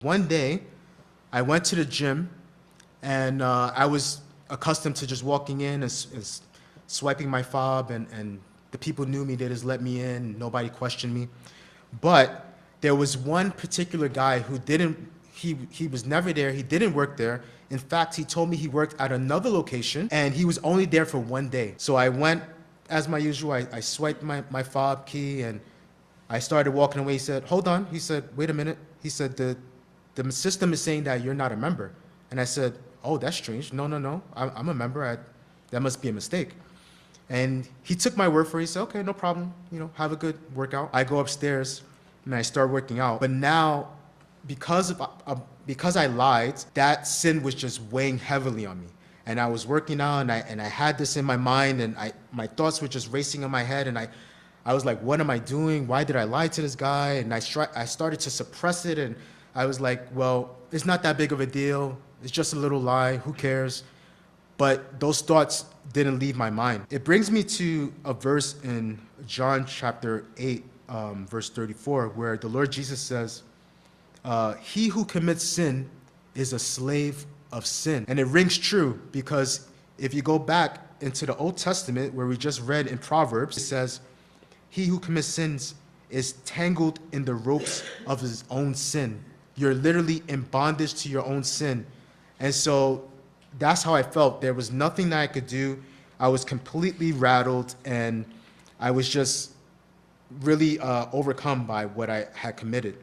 One day, I went to the gym, and I was accustomed to just walking in and swiping my fob, and the people knew me. They just let me in. Nobody questioned me. But there was one particular guy who didn't. He was never there. He didn't work there. In fact, he told me he worked at another location, and he was only there for one day. So I went, as my usual. I swiped my fob key, and I started walking away. He said, "Hold on." He said, "Wait a minute." He said, the system is saying that you're not a member. And I said, "Oh, that's strange. No. I'm a member. That must be a mistake." And he took my word for it. He said, "Okay, no problem. Have a good workout." I go upstairs and I start working out. But now, because I lied, that sin was just weighing heavily on me. And I was working out, and I had this in my mind, and my thoughts were just racing in my head, and I was like, what am I doing? Why did I lie to this guy? And I started to suppress it, and I was like, well, it's not that big of a deal. It's just a little lie. Who cares? But those thoughts didn't leave my mind. It brings me to a verse in John chapter 8, verse 34, where the Lord Jesus says, he who commits sin is a slave of sin. And it rings true, because if you go back into the Old Testament, where we just read in Proverbs, it says, he who commits sins is tangled in the ropes of his own sin. You're literally in bondage to your own sin. And so that's how I felt. There was nothing that I could do. I was completely rattled, and I was just really overcome by what I had committed.